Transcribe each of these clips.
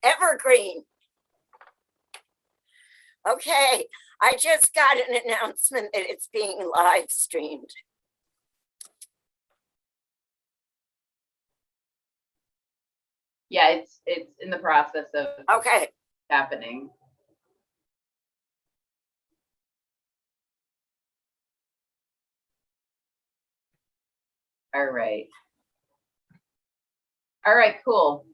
Evergreen. Okay, I just got an announcement that it's being live streamed. Yeah, it's in the process of happening. All right. All right, cool.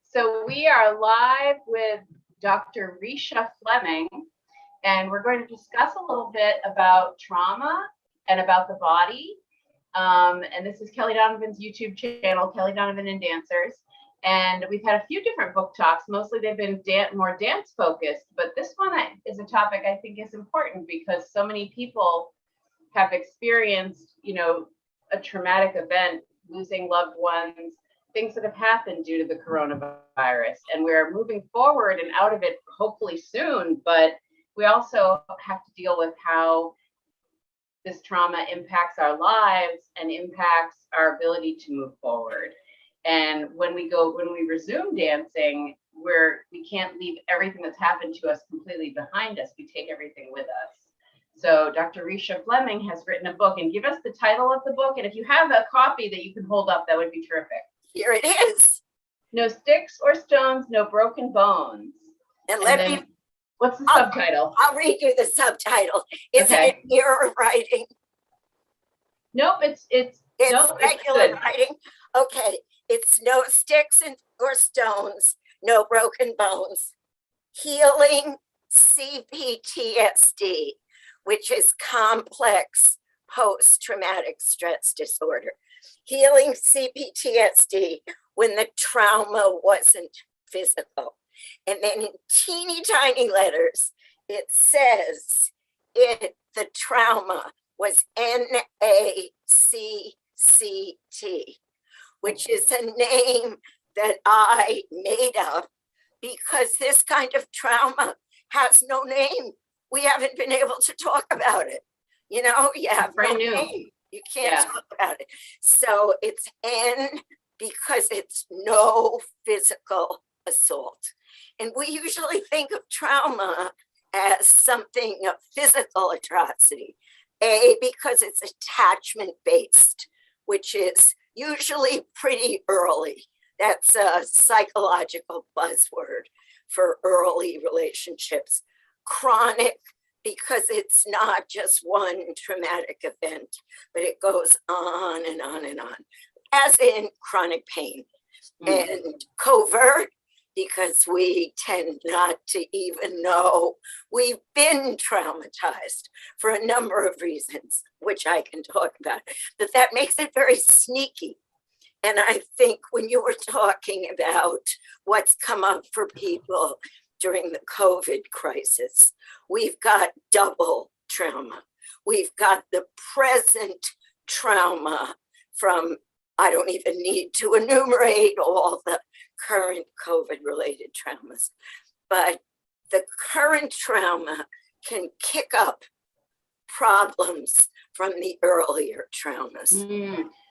So we are live with Dr. Ricia Fleming, and we're going to discuss a little bit about trauma and about the body. And this is Kelly Donovan's YouTube channel, Kelly Donovan and Dancers. And we've had a few different book talks. Mostly they've been more dance focused, but this one is a topic I think is important because so many people have experienced, you know, a traumatic event, losing loved ones, things that have happened due to the coronavirus. And we're moving forward and out of it hopefully soon, but we also have to deal with how this trauma impacts our lives and impacts our ability to move forward. And when we resume dancing, we can't leave everything that's happened to us completely behind us. We take everything with us. So Dr. Ricia Fleming has written a book, and give us the title of the book. And if you have a copy that you can hold up, that would be terrific. Here it is. No sticks or stones, no broken bones. And what's the subtitle? I'll read you the subtitle. Is it mirror writing? Nope, it's regular writing. Okay, it's no sticks or stones, no broken bones. Healing cPTSD, which is complex post-traumatic stress disorder. Healing cPTSD when the trauma wasn't physical. And then in teeny tiny letters, it says the trauma was naCCT, which is a name that I made up because this kind of trauma has no name. We haven't been able to talk about it. You know, you have no name. You can't talk about it. So it's N because it's no physical assault. And we usually think of trauma as something, a physical atrocity. A, because it's attachment based, which is usually pretty early. That's a psychological buzzword for early relationships. Chronic, because it's not just one traumatic event, but it goes on and on and on, as in chronic pain. And covert, because we tend not to even know we've been traumatized for a number of reasons, which I can talk about, but that makes it very sneaky. And I think when you were talking about what's come up for people during the COVID crisis, we've got double trauma. We've got the present trauma from, I don't even need to enumerate all the current COVID-related traumas, but the current trauma can kick up problems from the earlier traumas.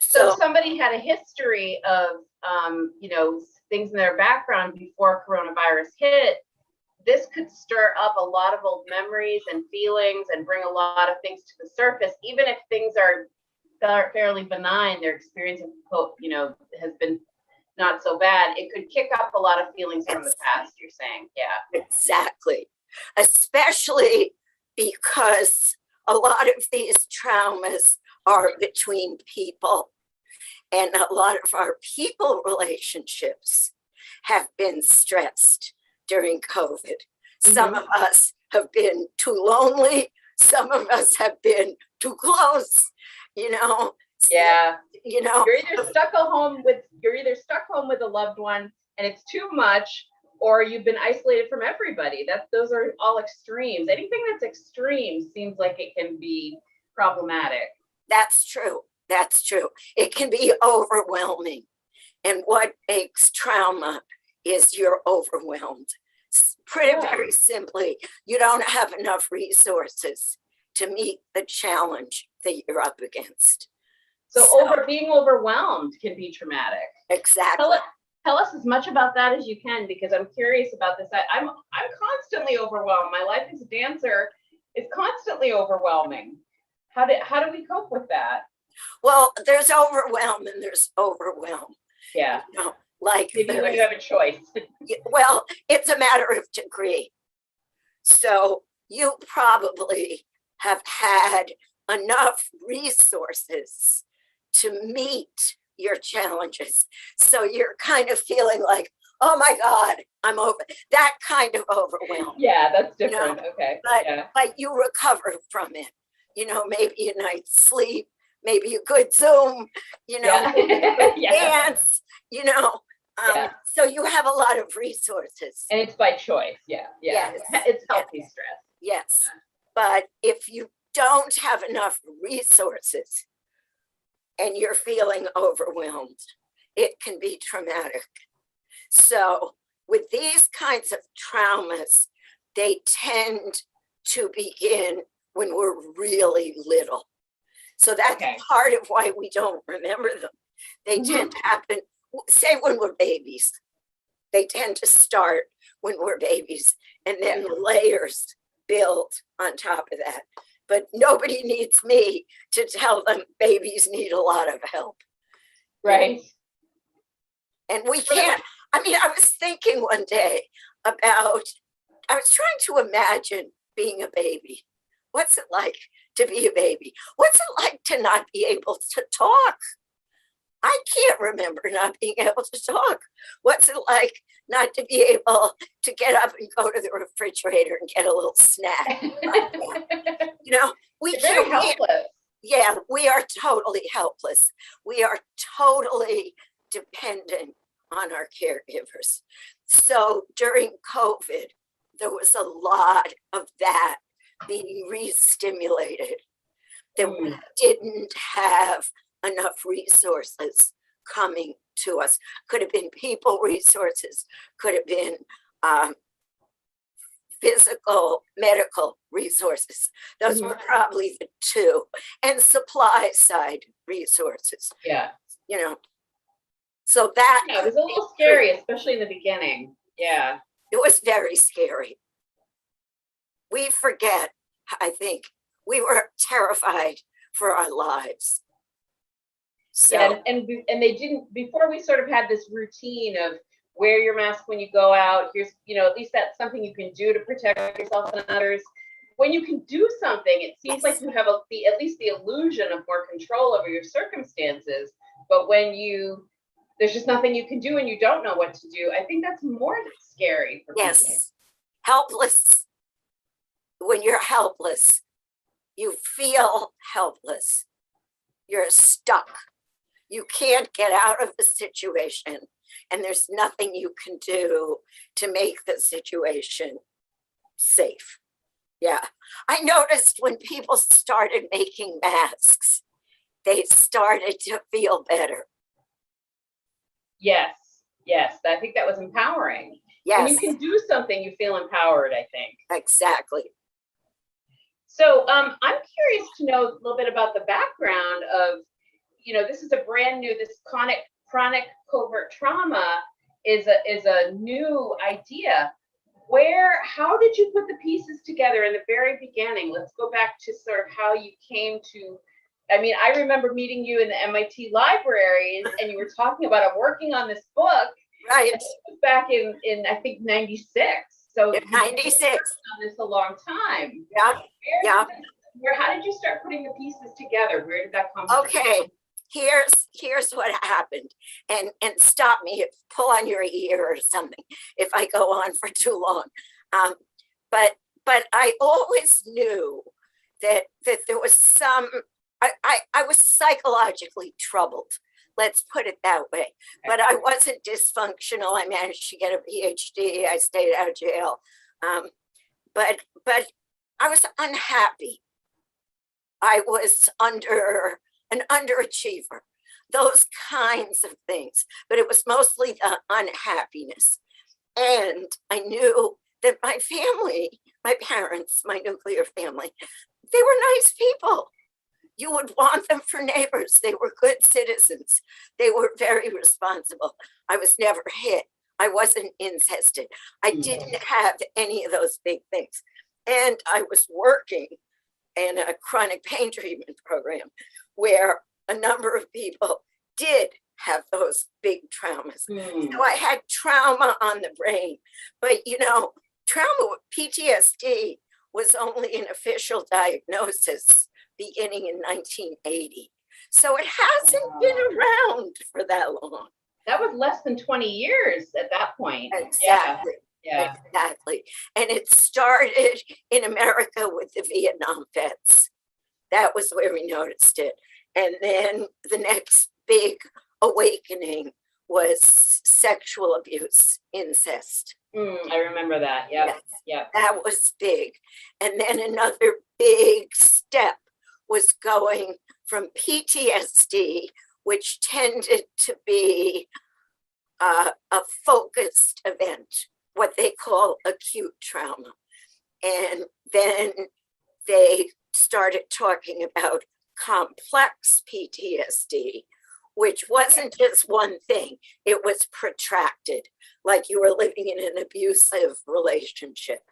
So somebody had a history of, you know, things in their background before coronavirus hit. This could stir up a lot of old memories and feelings and bring a lot of things to the surface, even if things are fairly benign. Their experience of, you know, has been not so bad. It could kick up a lot of feelings from the past, you're saying. Yeah, exactly. Especially because a lot of these traumas are between people, and a lot of our people relationships have been stressed during COVID. Some of us have been too lonely. Some of us have been too close, you know. Yeah. You know, you're either stuck home with a loved one and it's too much, or you've been isolated from everybody. Those are all extremes. Anything that's extreme seems like it can be problematic. That's true. That's true. It can be overwhelming. And what makes trauma is you're overwhelmed. Very simply, you don't have enough resources to meet the challenge that you're up against. So being overwhelmed can be traumatic. Exactly. Tell us as much about that as you can, because I'm curious about this. I'm constantly overwhelmed. My life as a dancer is constantly overwhelming. How do we cope with that? Well, there's overwhelm and there's overwhelm. Yeah. You know, like Maybe when you have a choice. well, it's a matter of degree. So you probably have had enough resources to meet your challenges. So you're kind of feeling like, oh my God, I'm over that kind of overwhelm. Yeah, that's different. You know? Okay. But you recover from it. You know, maybe a night's sleep, maybe a good Zoom, you know, dance, you know. So you have a lot of resources. And it's by choice. Yeah. Yes. It's healthy stress. Yes. But if you don't have enough resources and you're feeling overwhelmed, it can be traumatic. So with these kinds of traumas, they tend to begin when we're really little. So that's part of why we don't remember them. They tend to happen, say when we're babies. They tend to start when we're babies, and then the layers build on top of that. But nobody needs me to tell them babies need a lot of help. Right. And we can't, I mean, I was thinking one day about, I was trying to imagine being a baby. What's it like to be a baby? What's it like to not be able to talk? I can't remember not being able to talk. What's it like not to be able to get up and go to the refrigerator and get a little snack? You know, we can't. Very helpless. Yeah, we are totally helpless. We are totally dependent on our caregivers. So during COVID, there was a lot of that being re-stimulated, that we didn't have enough resources coming to us. Could have been people resources, could have been physical, medical resources. Those were probably the two. And supply side resources. Yeah. You know, so that it was a little scary, especially in the beginning. Yeah. It was very scary. We forget, I think, we were terrified for our lives. So and they didn't, before we sort of had this routine of wear your mask when you go out. Here's, you know, at least that's something you can do to protect yourself and others. When you can do something, it seems like you have at least the illusion of more control over your circumstances. But when there's just nothing you can do and you don't know what to do, I think that's more scary for people. Helpless. When you're helpless, you feel helpless. You're stuck. You can't get out of the situation, and there's nothing you can do to make the situation safe. Yeah. I noticed when people started making masks, they started to feel better. Yes. I think that was empowering. Yes. When you can do something, you feel empowered, I think. Exactly. So I'm curious to know a little bit about the background of, you know, this is a brand new, this chronic covert trauma is a new idea. How did you put the pieces together in the very beginning? Let's go back to sort of how you came to, I mean, I remember meeting you in the MIT libraries and you were talking about working on this book. Right. Back in I think 96. So 96. On this a long time. Yeah. How did you start putting the pieces together? Where did that come from? Okay. Here's what happened, and stop me, pull on your ear or something if I go on for too long. But I always knew that there was I was psychologically troubled. Let's put it that way. But I wasn't dysfunctional. I managed to get a Ph.D. I stayed out of jail. But I was unhappy. I was an underachiever, those kinds of things. But it was mostly the unhappiness. And I knew that my family, my parents, my nuclear family, they were nice people. you would want them for neighbors. They were good citizens. They were very responsible. I was never hit. I wasn't incested. I didn't have any of those big things. And I was working in a chronic pain treatment program where a number of people did have those big traumas. So I had trauma on the brain, but you know, trauma, PTSD was only an official diagnosis beginning in 1980. So it hasn't been around for that long. That was less than 20 years at that point. Exactly. Yeah. Exactly. And it started in America with the Vietnam vets. That was where we noticed it. And then the next big awakening was sexual abuse, incest. I remember that. Yeah. Yes, Yeah. that was big. And then another big step was going from PTSD, which tended to be a focused event, what they call acute trauma. And then they started talking about complex PTSD, which wasn't just one thing, it was protracted, like you were living in an abusive relationship.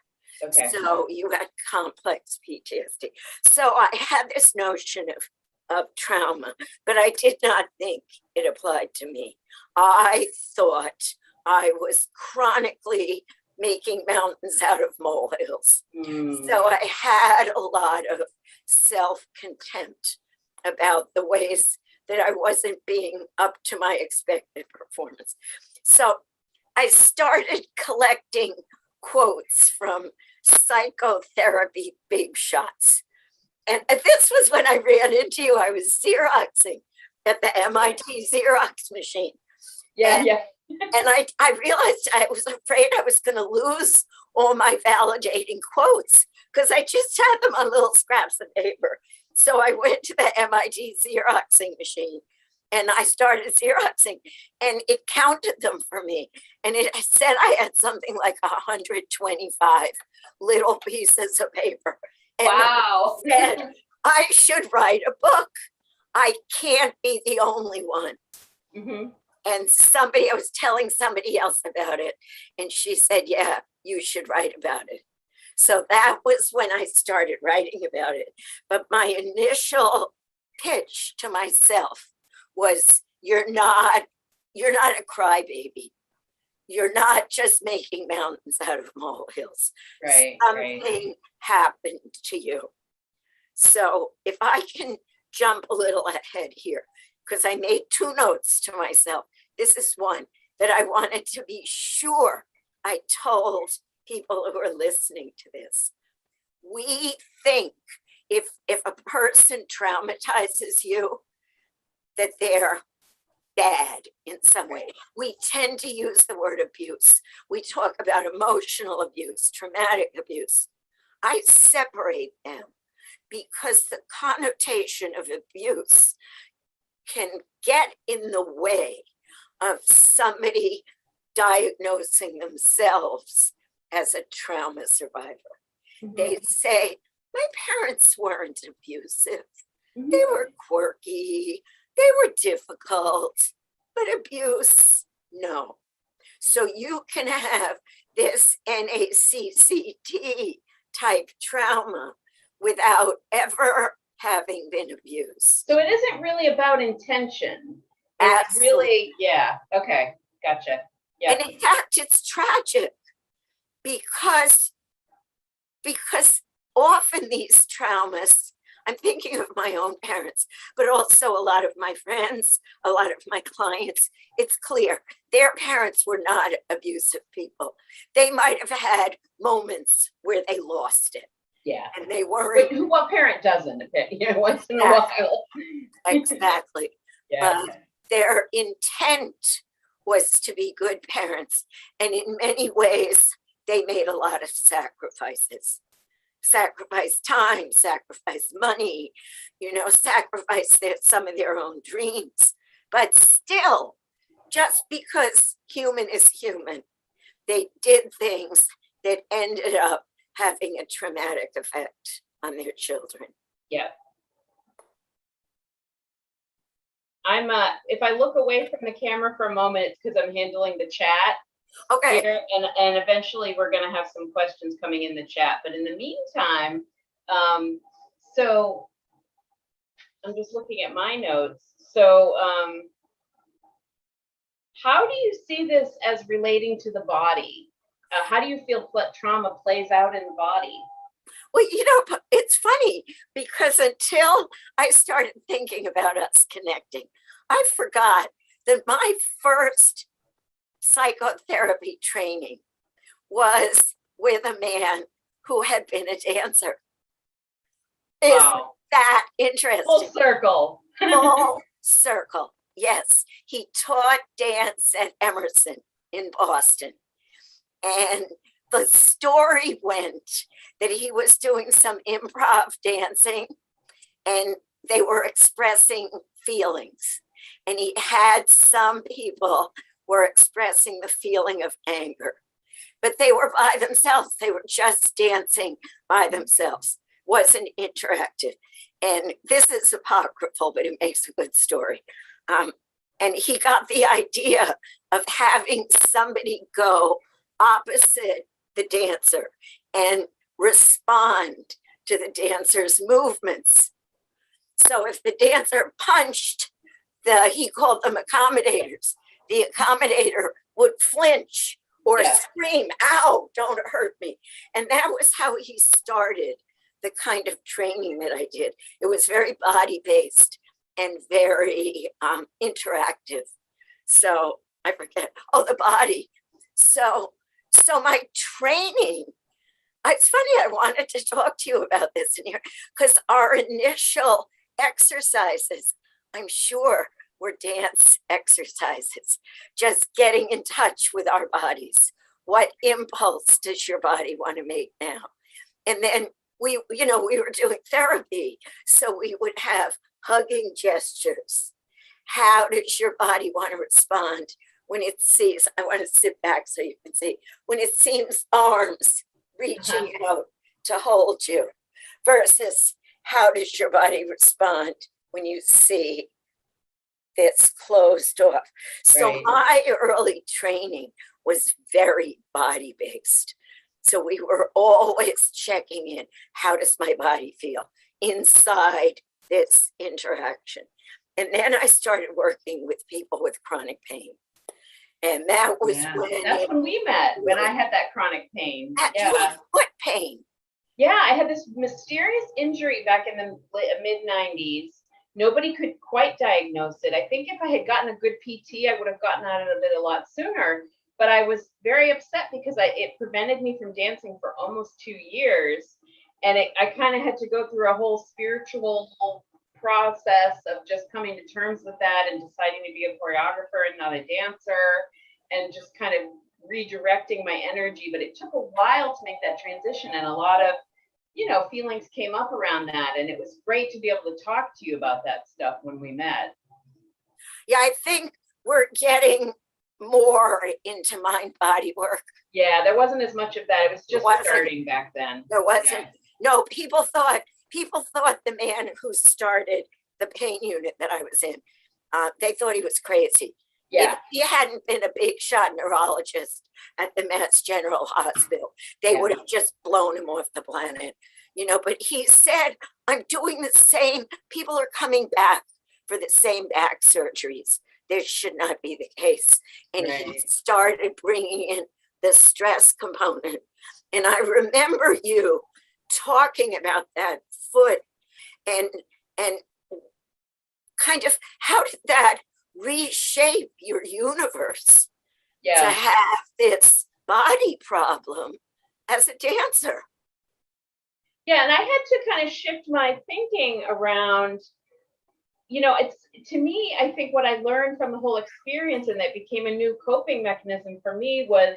Okay. So you had complex PTSD. So I had this notion of trauma, but I did not think it applied to me. I thought I was chronically making mountains out of molehills. So I had a lot of self-contempt about the ways that I wasn't being up to my expected performance. So I started collecting quotes from psychotherapy big shots. And this was when I ran into you. I was Xeroxing at the MIT Xerox machine. Yeah, yeah. And I realized I was afraid I was going to lose all my validating quotes because I just had them on little scraps of paper. So I went to the MIT Xeroxing machine and I started Xeroxing and it counted them for me. And it said I had something like 125 little pieces of paper. And Wow. I said, I should write a book. I can't be the only one. Mm-hmm. And I was telling somebody else about it. And she said, yeah, you should write about it. So that was when I started writing about it. But my initial pitch to myself was, you're not a crybaby. You're not just making mountains out of molehills. Right. Something happened to you. So if I can jump a little ahead here, because I made 2 notes to myself. This is one that I wanted to be sure I told people who are listening to this. We think if a person traumatizes you, that they're bad in some way. We tend to use the word abuse. We talk about emotional abuse, traumatic abuse. I separate them because the connotation of abuse can get in the way of somebody diagnosing themselves as a trauma survivor. Mm-hmm. They say, my parents weren't abusive. Mm-hmm. They were quirky, they were difficult, but abuse, no. So you can have this naCCT type trauma without ever having been abused. So it isn't really about intention. It's really, yeah, okay, gotcha. Yeah. And in fact, it's tragic because often these traumas, I'm thinking of my own parents, but also a lot of my friends, a lot of my clients, it's clear their parents were not abusive people. They might have had moments where they lost it. Yeah. And they weren't. But what parent doesn't? Once in a while. Exactly. Yeah. Their intent was to be good parents. And in many ways, they made a lot of sacrifices. Sacrifice time, sacrifice money, sacrifice some of their own dreams. But still, just because human is human, they did things that ended up having a traumatic effect on their children. Yeah. if I look away from the camera for a moment, it's because I'm handling the chat. Okay. Here, and eventually we're going to have some questions coming in the chat. But in the meantime, so I'm just looking at my notes. So how do you see this as relating to the body? How do you feel trauma plays out in the body? Well, it's funny because until I started thinking about us connecting, I forgot that my first psychotherapy training was with a man who had been a dancer. Isn't that interesting? Full circle. Full circle. Yes, he taught dance at Emerson in Boston. And the story went that he was doing some improv dancing and they were expressing feelings. And he had some people were expressing the feeling of anger, but they were by themselves. They were just dancing by themselves. Wasn't interactive. And this is apocryphal, but it makes a good story. And he got the idea of having somebody go opposite the dancer and respond to the dancer's movements. So if the dancer punched, he called them accommodators, the accommodator would flinch or scream, "Ow, don't hurt me." And that was how he started the kind of training that I did. It was very body-based and very interactive. So I forget, the body. So my training, it's funny, I wanted to talk to you about this in here because our initial exercises, I'm sure, were dance exercises, just getting in touch with our bodies. What impulse does your body want to make now? And then we were doing therapy, so we would have hugging gestures. How does your body want to respond when it sees, I want to sit back so you can see, when it seems arms reaching out to hold you, versus how does your body respond when you see it's closed off? So my early training was very body-based. So we were always checking in, how does my body feel inside this interaction? And then I started working with people with chronic pain. And that was when we met, when I had that chronic pain. What pain? Yeah, I had this mysterious injury back in the mid-90s. Nobody could quite diagnose it. I think if I had gotten a good PT, I would have gotten out of it a lot sooner. But I was very upset because it prevented me from dancing for almost 2 years. And I kind of had to go through a whole spiritual process of just coming to terms with that and deciding to be a choreographer and not a dancer, and just kind of redirecting my energy. But it took a while to make that transition, and a lot of feelings came up around that, and it was great to be able to talk to you about that stuff when we met. Yeah, I think we're getting more into mind body work. Yeah, there wasn't as much of that. It was just starting back then. There wasn't. No, people thought the man who started the pain unit that I was in, they thought he was crazy. Yeah. If he hadn't been a big shot neurologist at the Mass General Hospital, they would have just blown him off the planet. But he said, I'm doing the same. People are coming back for the same back surgeries. This should not be the case. And he started bringing in the stress component. And I remember you talking about that foot and kind of how did that reshape your universe to have this body problem as a dancer? Yeah, and I had to kind of shift my thinking around, it's, to me, I think what I learned from the whole experience and that became a new coping mechanism for me was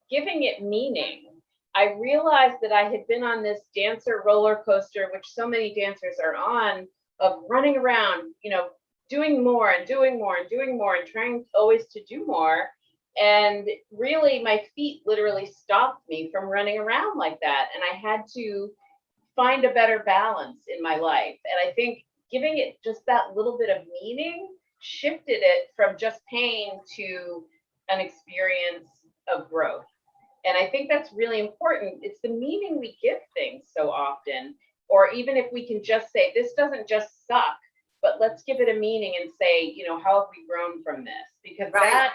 giving it meaning. I realized that I had been on this dancer roller coaster, which so many dancers are on, of running around, doing more and doing more and doing more and trying always to do more. And really, my feet literally stopped me from running around like that. And I had to find a better balance in my life. And I think giving it just that little bit of meaning shifted it from just pain to an experience of growth. And I think that's really important. It's the meaning we give things so often, or even if we can just say, this doesn't just suck, but let's give it a meaning and say, you know, how have we grown from this? Because that,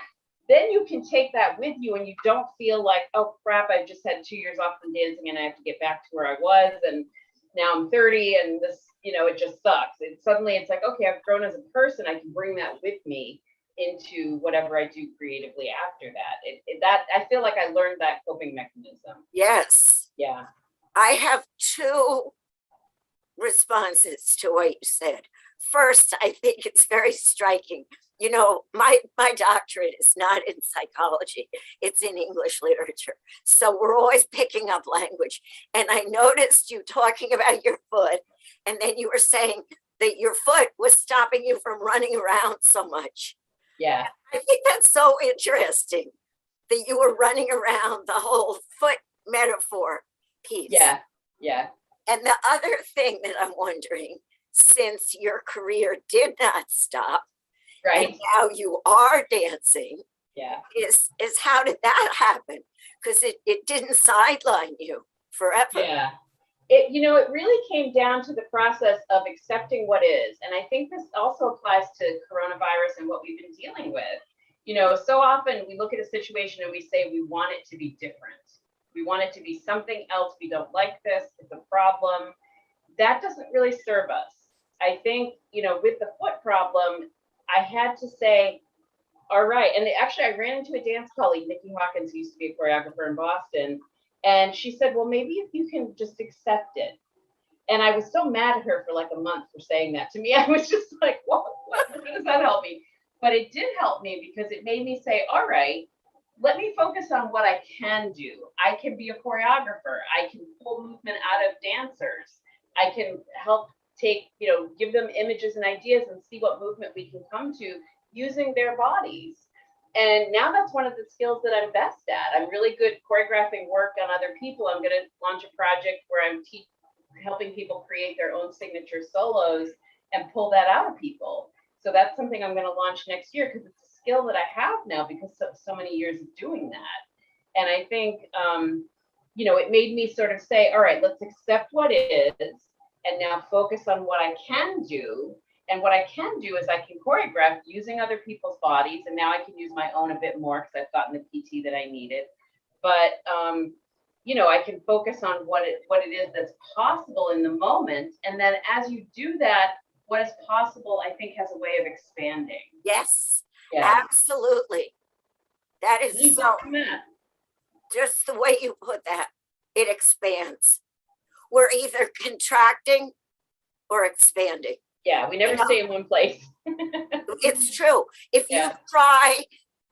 then you can take that with you and you don't feel like, oh crap, I've just had 2 years off from dancing and I have to get back to where I was. And now I'm 30 and this, you know, it just sucks. And suddenly it's like, okay, I've grown as a person. I can bring that with me into whatever I do creatively after that. That I feel like I learned that coping mechanism. Yes. Yeah. I have two responses to what you said. First, I think it's very striking. You know, my doctorate is not in psychology, it's in English literature. So we're always picking up language. And I noticed you talking about your foot, and then you were saying that your foot was stopping you from running around so much. Yeah. I think that's so interesting that you were running around, the whole foot metaphor piece. Yeah. Yeah. And the other thing that I'm wondering, since your career did not stop, right, and now you are dancing, yeah, is how did that happen? Because it didn't sideline you forever. Yeah. It, you know, it really came down to the process of accepting what is. And I think this also applies to coronavirus and what we've been dealing with. You know, so often we look at a situation and we say we want it to be different. We want it to be something else. We don't like this. It's a problem. That doesn't really serve us. I think, you know, with the foot problem, I had to say, all right. And actually, I ran into a dance colleague, Nikki Hawkins, who used to be a choreographer in Boston. And she said, well, maybe if you can just accept it. And I was so mad at her for like a month for saying that to me. I was just like, what does that help me? But it did help me because it made me say, all right, let me focus on what I can do. I can be a choreographer. I can pull movement out of dancers. I can help take, you know, give them images and ideas and see what movement we can come to using their bodies. And now that's one of the skills that I'm best at. I'm really good choreographing work on other people. I'm going to launch a project where I'm helping people create their own signature solos and pull that out of people. So that's something I'm going to launch next year because it's a skill that I have now because so many years of doing that. And I think, you know, it made me sort of say, all right, let's accept what is and now focus on what I can do. And what I can do is I can choreograph using other people's bodies. And now I can use my own a bit more because I've gotten the PT that I needed. But, you know, I can focus on what it is that's possible in the moment. And then as you do that, what is possible, I think, has a way of expanding. Yes, yeah. Absolutely. That is so, just the way you put that, it expands. We're either contracting or expanding. Yeah, we never stay in one place. It's true. If you try,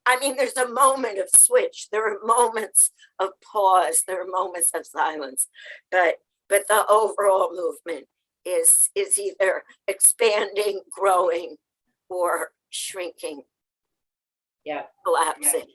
I mean, there's a moment of switch. There are moments of pause. There are moments of silence. But the overall movement is either expanding, growing, or shrinking. Yeah. Collapsing.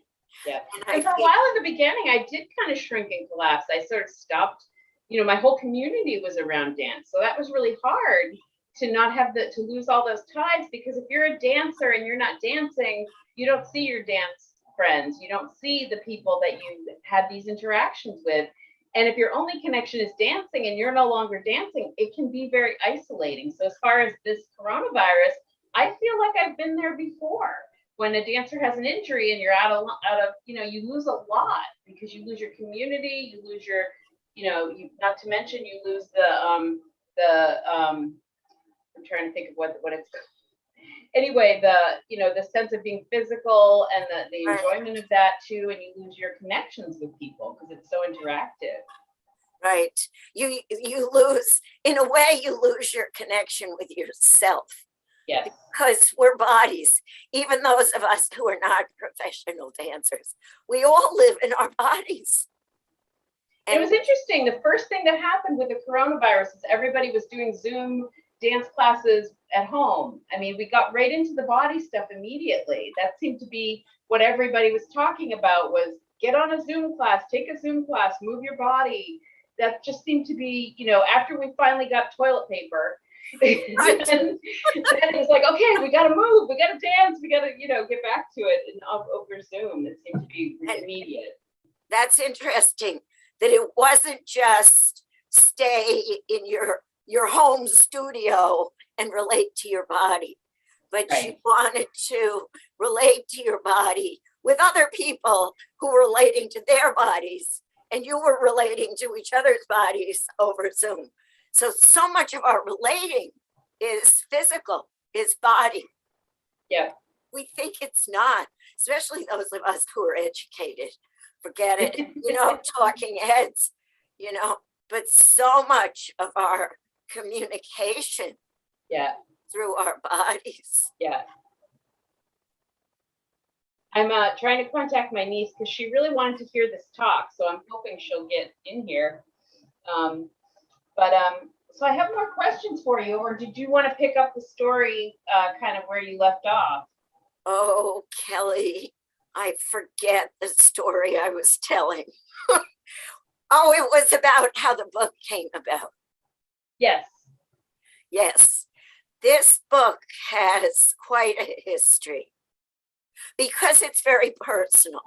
Yeah. And for a while in the beginning, I did kind of shrink and collapse. I sort of stopped. You know, my whole community was around dance. So that was really hard to not have to lose all those ties, because if you're a dancer and you're not dancing, you don't see your dance friends. You don't see the people that you had these interactions with. And if your only connection is dancing and you're no longer dancing, it can be very isolating. So as far as this coronavirus, I feel like I've been there before. When a dancer has an injury and you're out of, you know, you lose a lot because you lose your community, you lose your, you know, not to mention you lose the I'm trying to think of what it's anyway, you know, the sense of being physical and the enjoyment of that too, and you lose your connections with people because it's so interactive. Right. You lose, in a way, you lose your connection with yourself. Yes. Because we're bodies. Even those of us who are not professional dancers, we all live in our bodies. And it was interesting. The first thing that happened with the coronavirus is everybody was doing Zoom dance classes at home. I mean, we got right into the body stuff immediately. That seemed to be what everybody was talking about, was get on a Zoom class, take a Zoom class, move your body. That just seemed to be, you know, after we finally got toilet paper then it's like, okay, we got to move, we got to dance, we got to, get back to it. And over Zoom, it seemed to be immediate. That's interesting that it wasn't just stay in your home studio and relate to your body, but you wanted to relate to your body with other people who were relating to their bodies, and you were relating to each other's bodies over Zoom. So much of our relating is physical, is body. Yeah. We think it's not, especially those of us who are educated. Forget it, talking heads, but so much of our communication through our bodies. Yeah. I'm trying to contact my niece because she really wanted to hear this talk, so I'm hoping she'll get in here. So I have more questions for you, or did you want to pick up the story kind of where you left off? Oh, Kelly, I forget the story I was telling. Oh, it was about how the book came about. Yes. Yes. This book has quite a history because it's very personal.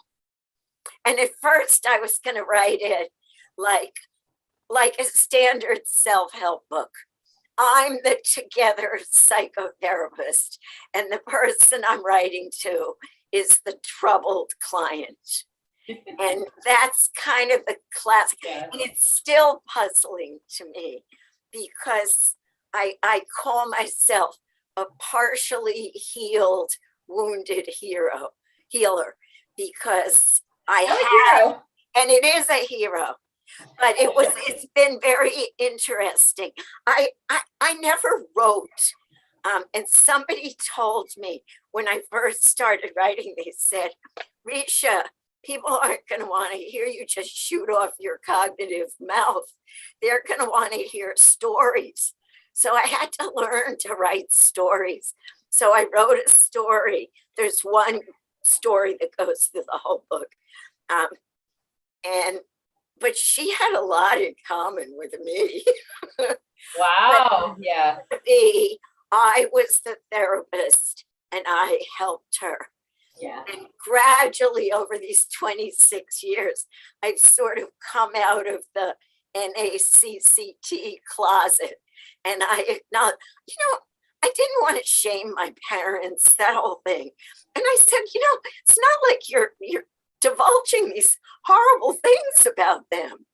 And at first I was going to write it like a standard self-help book. I'm the together psychotherapist, and the person I'm writing to is the troubled client. And that's kind of the classic. Yeah. And it's still puzzling to me because I call myself a partially healed, wounded healer, because and it is a hero. But it's been very interesting. I never wrote, and somebody told me when I first started writing, they said, Ricia, people aren't going to want to hear you just shoot off your cognitive mouth. They're going to want to hear stories. So I had to learn to write stories. So I wrote a story. There's one story that goes through the whole book. But she had a lot in common with me. Wow. Yeah. I was the therapist and I helped her. Yeah. And gradually over these 26 years, I've sort of come out of the naCCT closet. And I acknowledge, I didn't want to shame my parents, that whole thing. And I said, it's not like you're divulging these horrible things about them.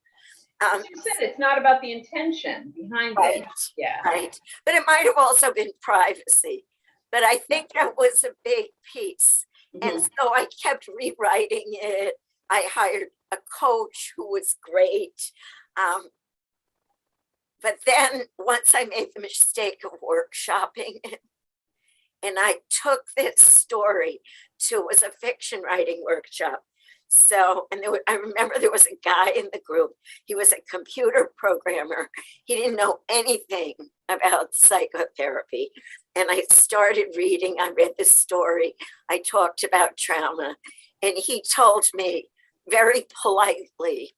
You said it's not about the intention behind it. Yeah. Right. But it might have also been privacy. But I think that was a big piece. Mm-hmm. And so I kept rewriting it. I hired a coach who was great. But then once I made the mistake of workshopping it, and I took this story it was a fiction writing workshop. So, and I remember there was a guy in the group. He was a computer programmer. He didn't know anything about psychotherapy. And I started reading. I read this story. I talked about trauma. And he told me very politely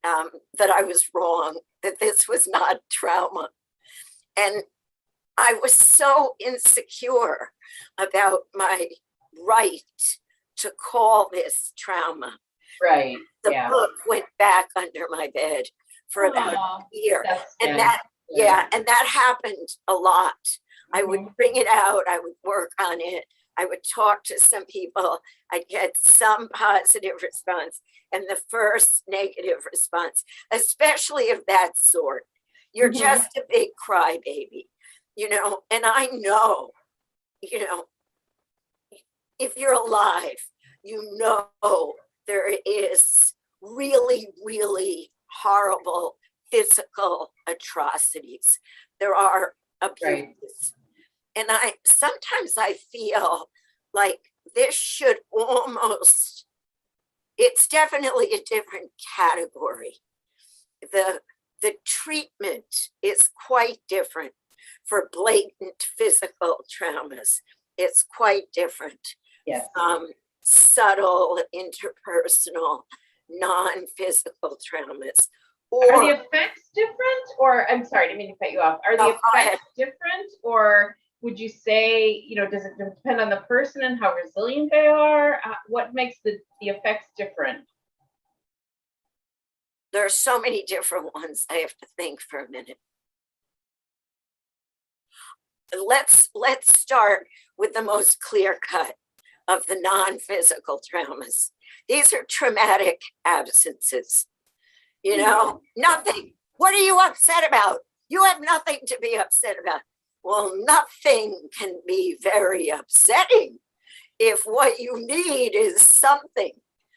that I was wrong, that this was not trauma. And I was so insecure about my right to call this trauma. Right. The book went back under my bed for about a year. And that happened a lot. I would bring it out, I would work on it, I would talk to some people, I'd get some positive response, and the first negative response, especially of that sort. You're just a big crybaby, and I know, if you're alive, there is really, really horrible physical atrocities. There are abuses. Right. And sometimes I feel like this should it's definitely a different category. The treatment is quite different for blatant physical traumas. It's quite different. Yes. Subtle, interpersonal, non-physical traumas, Are the or effects different, or I'm sorry, I didn't mean to cut you off. Are no, the go ahead. effects different, or would you say, you know, does it depend on the person and how resilient they are? What makes the effects different? There are so many different ones. I have to think for a minute. Let's start with the most clear cut of the non-physical traumas. These are traumatic absences. You know, nothing. What are you upset about? You have nothing to be upset about. Well, nothing can be very upsetting if what you need is something.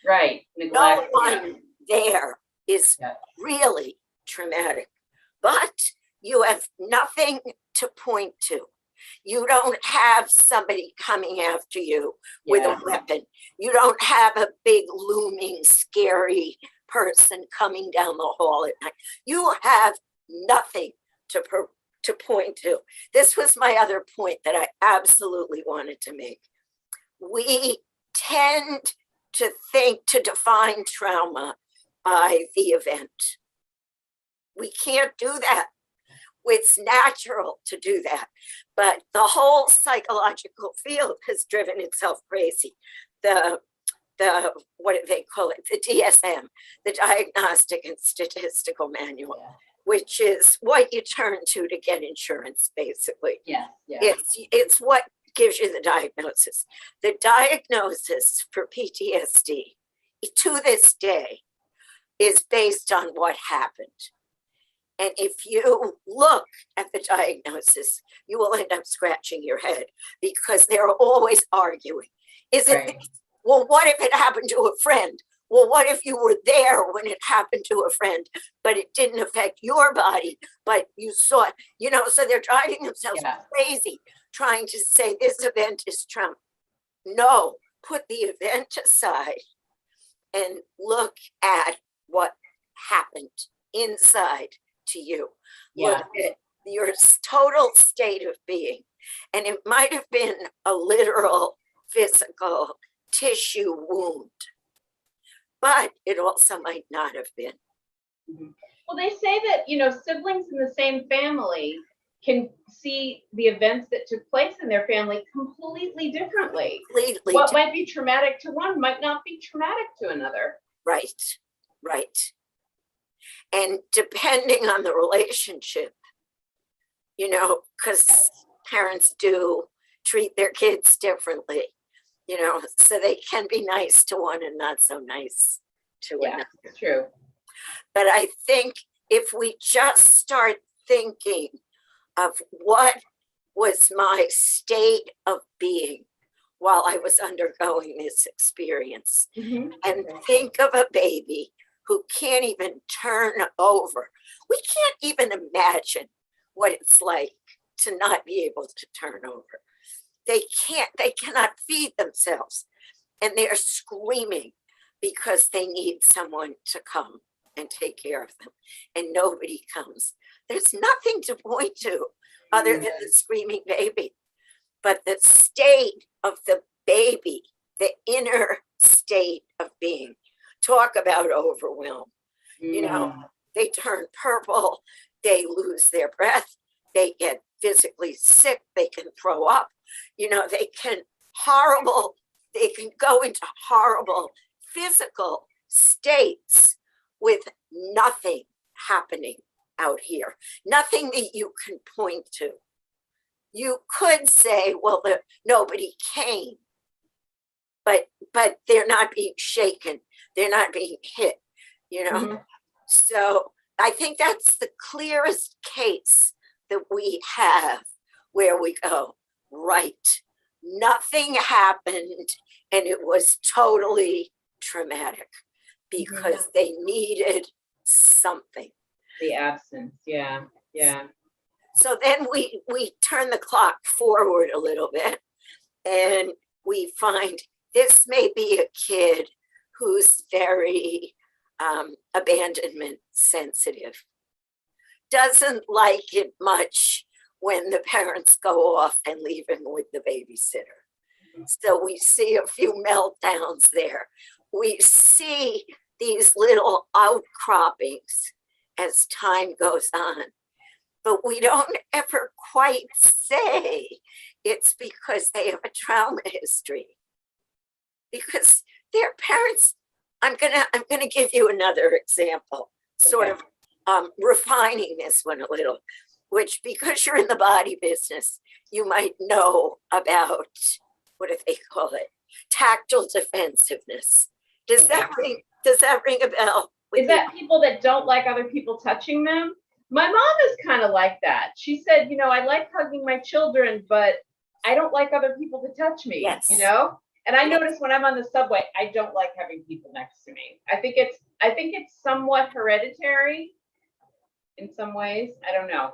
Right. No Neglect. one there is really traumatic, but you have nothing to point to. You don't have somebody coming after you with a weapon. You don't have a big looming scary person coming down the hall at night. You have nothing to point to. This was my other point that I absolutely wanted to make. We tend to define trauma by the event. We can't do that. It's natural to do that, but the whole psychological field has driven itself crazy. The what do they call it? The DSM, the Diagnostic and Statistical Manual, which is what you turn to get insurance, basically. It's what gives you the diagnosis. The diagnosis for PTSD to this day is based on what happened. And if you look at the diagnosis, you will end up scratching your head because they're always arguing. Is it, right. Well, what if it happened to a friend? Well, what if you were there when it happened to a friend, but it didn't affect your body, but you saw it, you know, so they're driving themselves crazy trying to say this event is trauma. No, put the event aside and look at what happened inside to you. Look at your total state of being. And it might have been a literal physical tissue wound, but it also might not have been. Well, they say that, you know, siblings in the same family can see the events that took place in their family completely differently. What might be traumatic to one might not be traumatic to another. Right, right. And depending on the relationship, you know, because parents do treat their kids differently, you know, so they can be nice to one and not so nice to another. True. But I think if we just start thinking of what was my state of being while I was undergoing this experience, and think of a baby who can't even turn over. We can't even imagine what it's like to not be able to turn over. They cannot feed themselves, and they're screaming because they need someone to come and take care of them, and nobody comes. There's nothing to point to other than the screaming baby, but the state of the baby, the inner state of being. Talk about overwhelm. You know, they turn purple, they lose their breath, they get physically sick, they can throw up, you know, they can go into horrible physical states with nothing happening out here, nothing that you can point to. You could say, well, nobody came, but they're not being shaken, they're not being hit, you know. So I think that's the clearest case that we have where we go, right, nothing happened and it was totally traumatic because they needed something. The absence, So then we turn the clock forward a little bit and we find this may be a kid who's very abandonment sensitive, doesn't like it much when the parents go off and leave him with the babysitter. So we see a few meltdowns there. We see these little outcroppings as time goes on. But we don't ever quite say it's because they have a trauma history. Because their parents, I'm gonna give you another example, sort Okay. of refining this one a little, which because you're in the body business, you might know about, what do they call it? Tactile defensiveness. Does that ring a bell? Is that people that don't like other people touching them? My mom is kind of like that. She said, you know, I like hugging my children, but I don't like other people to touch me, Yes. you know? And I notice when I'm on the subway, I don't like having people next to me. I think it's somewhat hereditary in some ways. I don't know.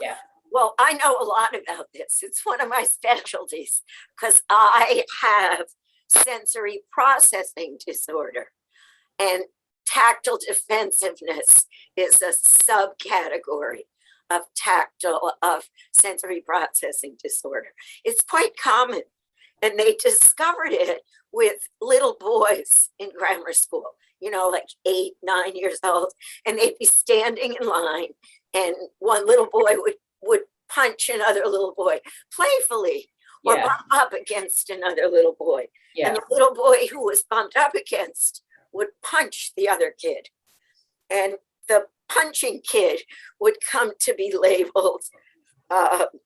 Yeah. Well, I know a lot about this. It's one of my specialties because I have sensory processing disorder, and tactile defensiveness is a subcategory of sensory processing disorder. It's quite common, and they discovered it with little boys in grammar school, you know, like 8, 9 years old, and they'd be standing in line, and one little boy would punch another little boy playfully, or Yeah. bump up against another little boy. Yeah. And the little boy who was bumped up against would punch the other kid. And the punching kid would come to be labeled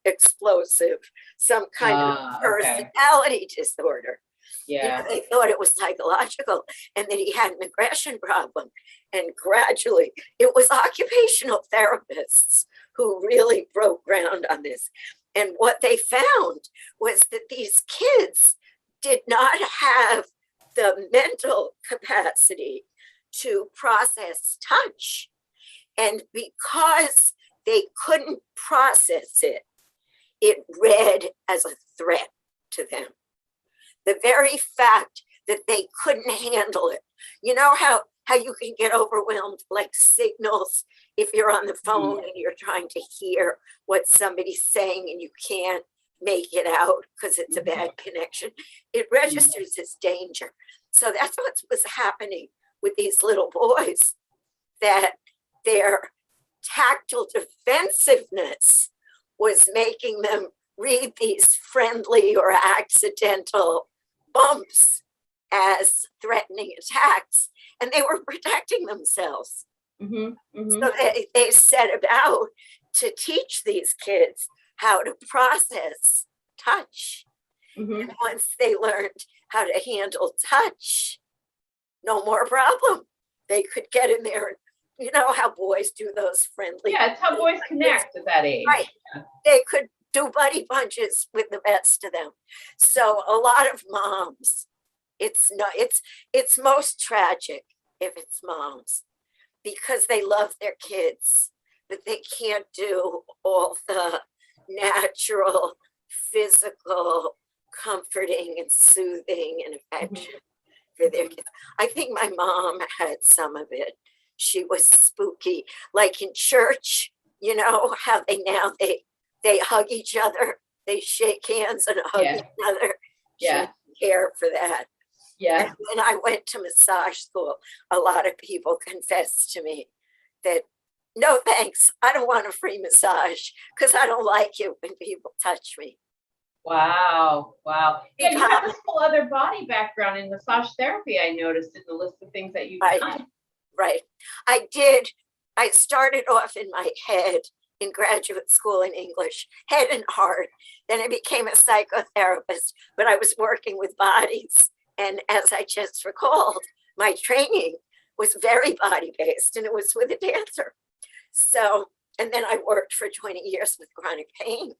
explosive, some kind of personality disorder. Yeah. You know, they thought it was psychological and that he had an aggression problem. And gradually, it was occupational therapists who really broke ground on this. And what they found was that these kids did not have the mental capacity to process touch. And because they couldn't process it, it read as a threat to them. The very fact that they couldn't handle it. You know how you can get overwhelmed, like signals, if you're on the phone and you're trying to hear what somebody's saying and you can't make it out because it's a bad connection. It registers as danger. So that's what was happening with these little boys, that their tactile defensiveness was making them read these friendly or accidental bumps as threatening attacks, and they were protecting themselves. So they set about to teach these kids how to process touch. And once they learned how to handle touch, no more problem. They could get in there and, you know how boys do those friendly. Yeah, it's how boys connect at that age. Right. They could do buddy punches with the best of them. So a lot of moms, it's most tragic if it's moms, because they love their kids, but they can't do all the natural, physical, comforting and soothing and affection for their kids. I think my mom had some of it. She was spooky, like in church, you know how they hug each other, they shake hands and hug each other. She didn't care for that. Yeah. And when I went to massage school, a lot of people confessed to me that, no thanks, I don't want a free massage because I don't like it when people touch me. Wow. Yeah, you have this whole other body background in massage therapy, I noticed in the list of things that you've done. Right. I started off in my head in graduate school in English, head and heart. Then I became a psychotherapist, but I was working with bodies. And as I just recalled, my training was very body-based, and it was with a dancer. So, and then I worked for 20 years with chronic pain.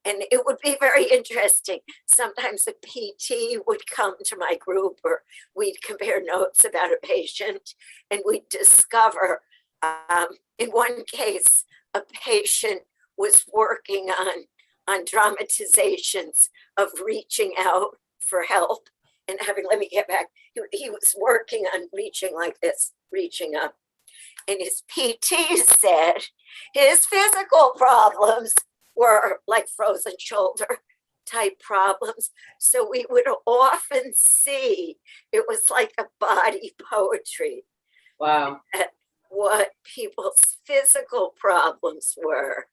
And it would be very interesting. Sometimes a PT would come to my group, or we'd compare notes about a patient, and we'd discover, in one case, a patient was working on dramatizations of reaching out for help and having, let me get back, he was working on reaching like this, reaching up. And his PT said his physical problems were like frozen shoulder type problems. So we would often see, it was like a body poetry. Wow. what people's physical problems were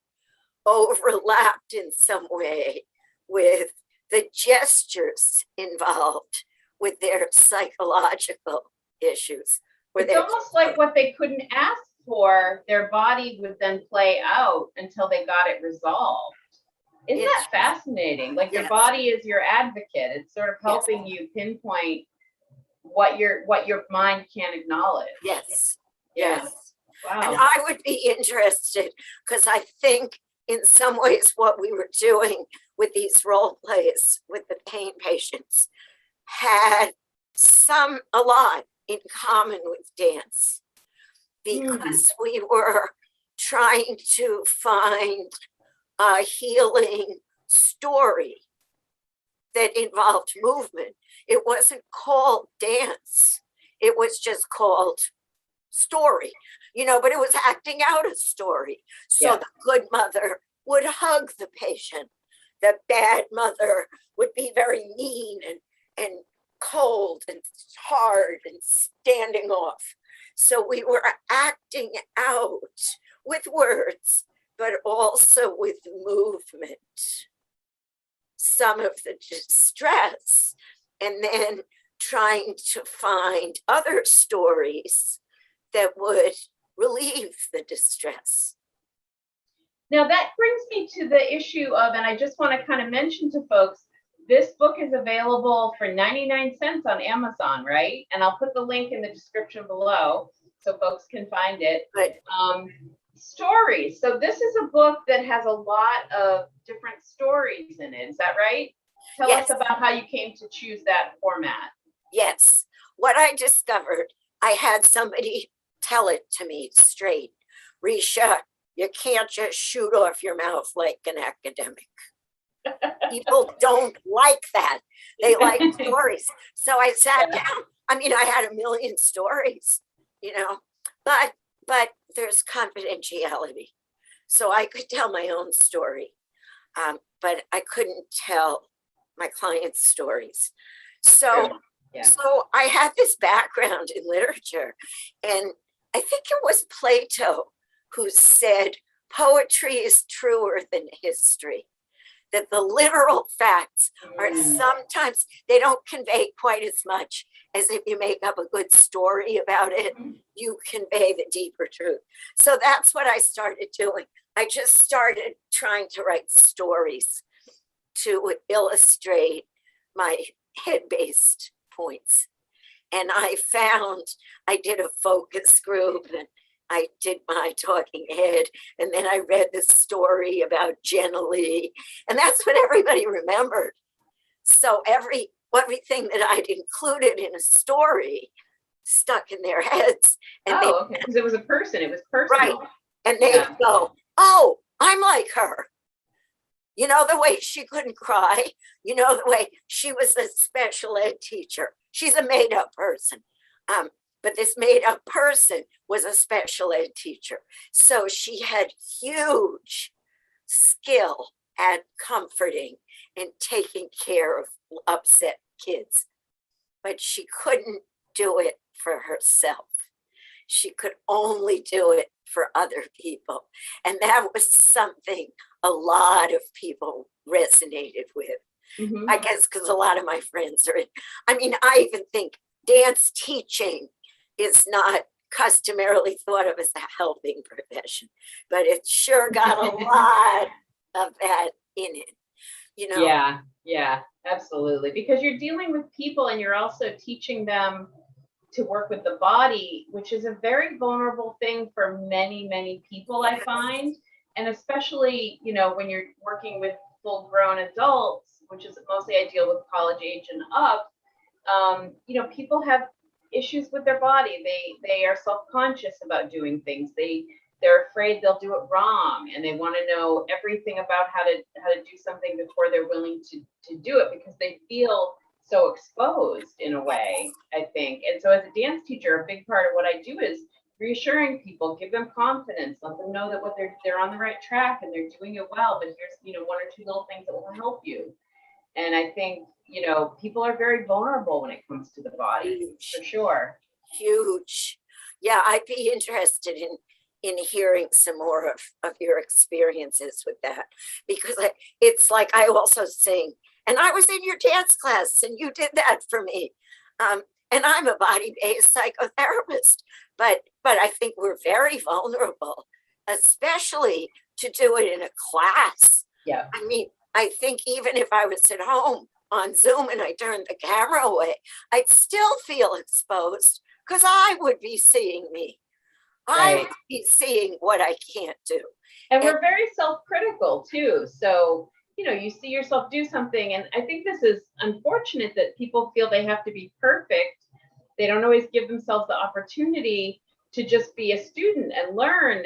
overlapped in some way with the gestures involved with their psychological issues. It's almost like what they couldn't ask for, their body would then play out until they got it resolved. Isn't that fascinating? Like your body is your advocate. It's sort of helping you pinpoint what your mind can't acknowledge. Yes. Yeah. Yes. Wow. And I would be interested, because I think in some ways what we were doing with these role plays with the pain patients had a lot in common with dance, because we were trying to find a healing story that involved movement. It wasn't called dance. It was just called story, but it was acting out a story. So the good mother would hug the patient. The bad mother would be very mean and cold and hard and standing off. So we were acting out with words, but also with movement, some of the distress, and then trying to find other stories that would relieve the distress. Now that brings me to the issue of, and I just want to kind of mention to folks, this book is available for 99 cents on Amazon, right? And I'll put the link in the description below so folks can find it. But stories. So this is a book that has a lot of different stories in it. Is that right? Tell us about how you came to choose that format. Yes. What I discovered, I had somebody tell it to me straight. Ricia, you can't just shoot off your mouth like an academic. People don't like that. They like stories. So I sat down. I mean, I had a million stories, but there's confidentiality. So I could tell my own story, but I couldn't tell my clients' stories. So I had this background in literature, and I think it was Plato who said, poetry is truer than history. That the literal facts are sometimes, they don't convey quite as much as if you make up a good story about it, you convey the deeper truth. So that's what I started doing. I just started trying to write stories to illustrate my head-based points. And I did a focus group, and I did my talking head, and then I read the story about Jenna Lee, and that's what everybody remembered. So everything that I'd included in a story stuck in their heads. And okay, because it was a person, it was personal. Right, and they'd go, oh, I'm like her. You know the way she couldn't cry, the way she was a special ed teacher. She's a made-up person. But this made-up person was a special ed teacher. So she had huge skill at comforting and taking care of upset kids. But she couldn't do it for herself. She could only do it for other people. And that was something a lot of people resonated with. I guess because a lot of my friends are I even think dance teaching is not customarily thought of as a helping profession, but it sure got a lot of that in it, Yeah, absolutely. Because you're dealing with people and you're also teaching them to work with the body, which is a very vulnerable thing for many, many people, I find. And especially, when you're working with full-grown adults, which is mostly I deal with college age and up, people have issues with their body. They are self-conscious about doing things. They're afraid they'll do it wrong, and they want to know everything about how to do something before they're willing to do it, because they feel so exposed in a way, I think. And so as a dance teacher, a big part of what I do is reassuring people, give them confidence, let them know that they're on the right track and they're doing it well, but here's one or two little things that will help you. And I think people are very vulnerable when it comes to the body. Huge. For sure. Huge. Yeah, I'd be interested in hearing some more of your experiences with that, because it's like I also sing, and I was in your dance class and you did that for me. And I'm a body-based psychotherapist, but I think we're very vulnerable, especially to do it in a class. Yeah. I mean, I think even if I was at home on Zoom and I turned the camera away, I'd still feel exposed because I would be seeing me. I would be seeing what I can't do. And we're very self-critical too. So, you know, you see yourself do something, and I think this is unfortunate that people feel they have to be perfect. They don't always give themselves the opportunity to just be a student and learn.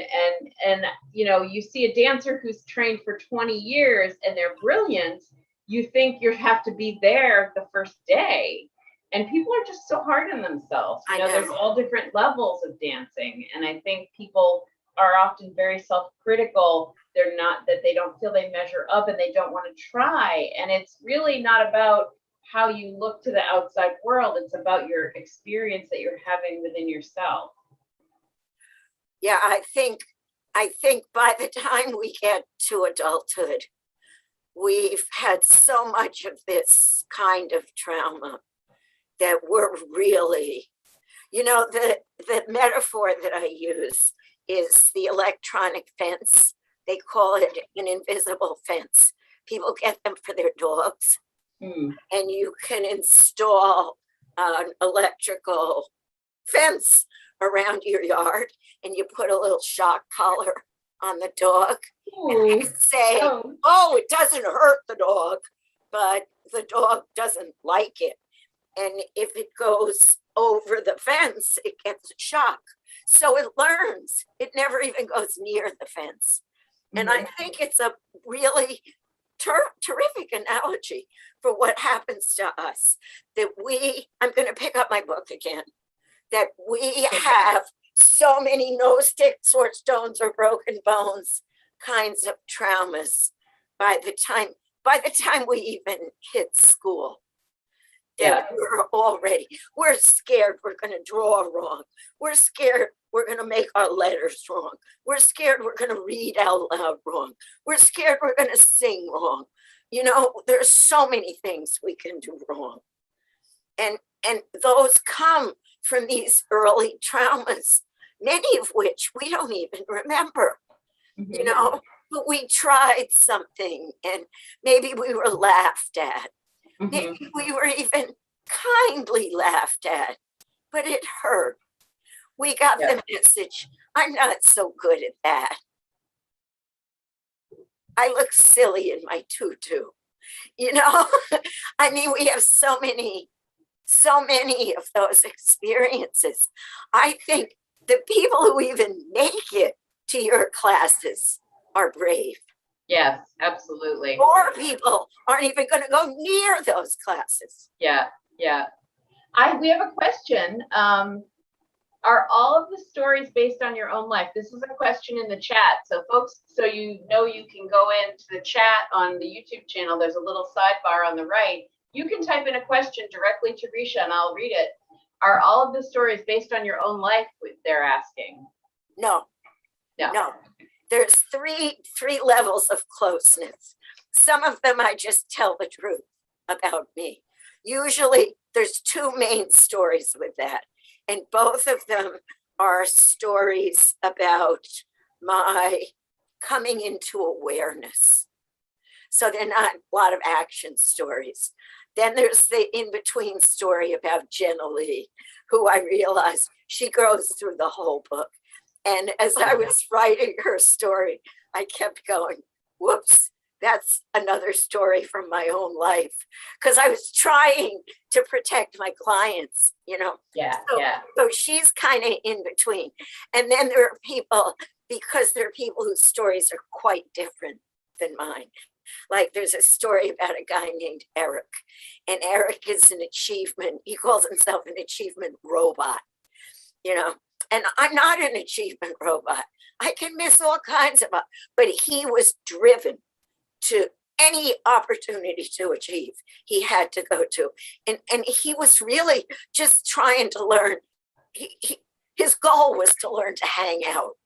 And you know, you see a dancer who's trained for 20 years and they're brilliant. You think you have to be there the first day. And people are just so hard on themselves. You know, there's all different levels of dancing. And I think people are often very self-critical. They're not, that they don't feel they measure up and they don't want to try. And it's really not about how you look to the outside world. It's about your experience that you're having within yourself. Yeah, I think by the time we get to adulthood, we've had so much of this kind of trauma that we're really, you know, the metaphor that I use is the electronic fence. They call it an invisible fence. People get them for their dogs. And you can install an electrical fence around your yard, and you put a little shock collar on the dog. And they say, oh, it doesn't hurt the dog, but the dog doesn't like it. And if it goes over the fence, it gets a shock. So it learns. It never even goes near the fence. And I think it's a really terrific analogy for what happens to us, that I'm going to pick up my book again, that we have so many no sticks or stones or broken bones kinds of traumas by the time we even hit school. That we're scared we're going to draw wrong. We're scared we're going to make our letters wrong. We're scared we're going to read out loud wrong. We're scared we're going to sing wrong. You know, there's so many things we can do wrong. And those come from these early traumas, many of which we don't even remember. You know, but we tried something and maybe we were laughed at. Maybe we were even kindly laughed at, but it hurt. We got the message, I'm not so good at that. I look silly in my tutu. You know, I mean, we have so many of those experiences. I think the people who even make it to your classes are brave. Yes, absolutely. More people aren't even going to go near those classes. Yeah. We have a question. Are all of the stories based on your own life? This is a question in the chat. So folks, so you know, you can go into the chat on the YouTube channel. There's a little sidebar on the right. You can type in a question directly to Ricia and I'll read it. Are all of the stories based on your own life, they're asking? No. There's three levels of closeness. Some of them I just tell the truth about me. Usually there's two main stories with that. And both of them are stories about my coming into awareness. So they're not a lot of action stories. Then there's the in-between story about Jenna Lee, who I realized she goes through the whole book. And as I was writing her story, I kept going, whoops, that's another story from my own life. Because I was trying to protect my clients, you know. So she's kind of in between. And then there are people, because there are people whose stories are quite different than mine. Like there's a story about a guy named Eric. And Eric is an achievement. He calls himself an achievement robot, you know. And I'm not an achievement robot. I can miss all kinds of, but he was driven to any opportunity to achieve, he had to go to. And he was really just trying to learn. his goal was to learn to hang out,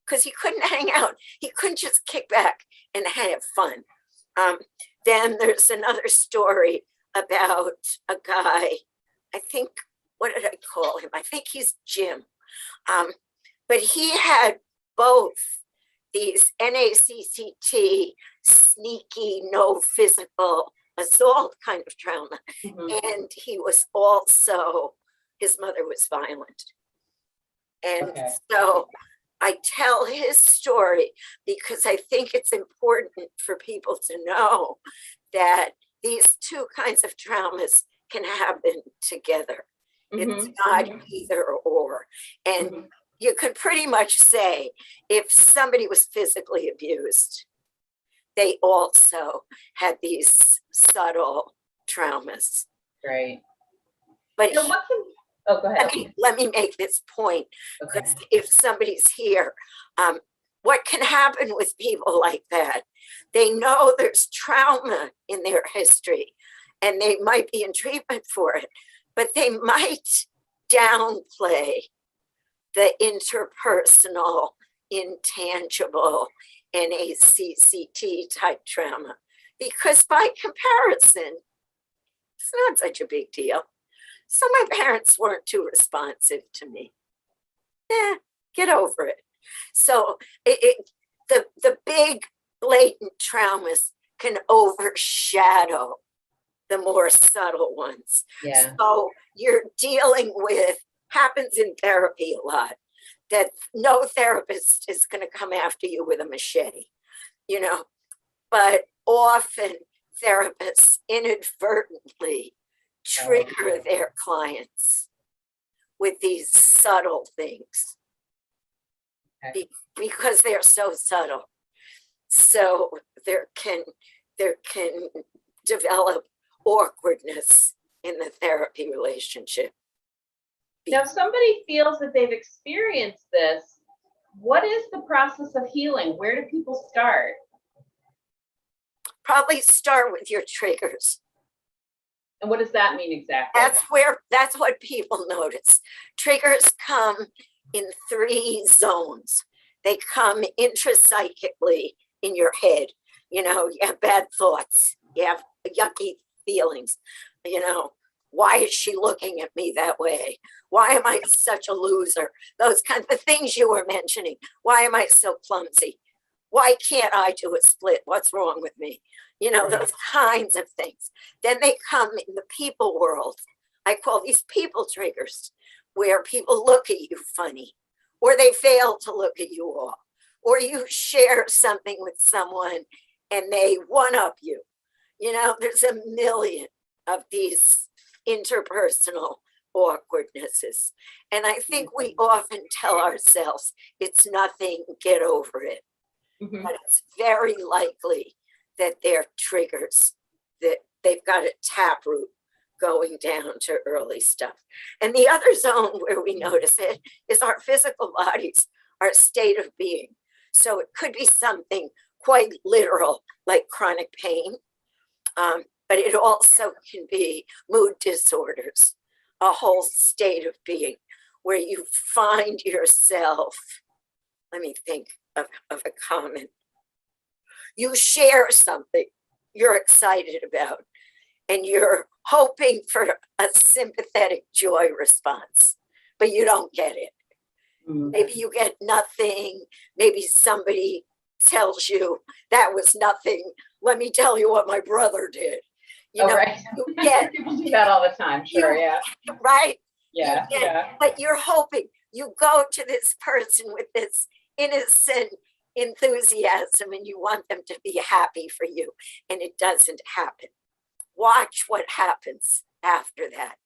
because he couldn't hang out. He couldn't just kick back and have fun. Then there's another story about a guy, I think, what did I call him? I think he's Jim. But he had both these naCCT, sneaky, no physical assault kind of trauma. And he was also, his mother was violent. And so I tell his story because I think it's important for people to know that these two kinds of traumas can happen together. It's not either or. And you could pretty much say if somebody was physically abused, they also had these subtle traumas. Right. But so what can, oh, go ahead. Let me make this point, because if somebody's here, what can happen with people like that? They know there's trauma in their history and they might be in treatment for it, but they might downplay the interpersonal, intangible, naCCT type trauma, because by comparison, it's not such a big deal. So my parents weren't too responsive to me. Get over it. So the big blatant traumas can overshadow the more subtle ones. Yeah. So you're dealing with, happens in therapy a lot, that no therapist is going to come after you with a machete, you know, but often therapists inadvertently trigger their clients with these subtle things because they're so subtle. So there can develop awkwardness in the therapy relationship. Now, if somebody feels that they've experienced this, what is the process of healing? Where do people start? Probably start with your triggers. And what does that mean exactly? That's what people notice. Triggers come in 3 zones. They come intrapsychically in your head. You know, you have bad thoughts, you have yucky feelings, you know, why is she looking at me that way? Why am I such a loser? Those kinds of things you were mentioning. Why am I so clumsy? Why can't I do a split? What's wrong with me? You know, those kinds of things. Then they come in the people world. I call these people triggers, where people look at you funny, or they fail to look at you all, or you share something with someone and they one-up you. You know, there's a million of these interpersonal awkwardnesses. And I think we often tell ourselves it's nothing, get over it. But it's very likely that they're triggers, that they've got a taproot going down to early stuff. And the other zone where we notice it is our physical bodies, our state of being. So it could be something quite literal, like chronic pain, but it also can be mood disorders, a whole state of being where you find yourself, let me think of a comment. You share something you're excited about and you're hoping for a sympathetic joy response, but you don't get it. Maybe you get nothing. Maybe somebody tells you that was nothing. Let me tell you what my brother did. You know, right. You get, people do that all the time. Sure, yeah. Right? Yeah, yeah. But you're hoping, you go to this person with this innocent enthusiasm and you want them to be happy for you, and it doesn't happen. Watch what happens after that.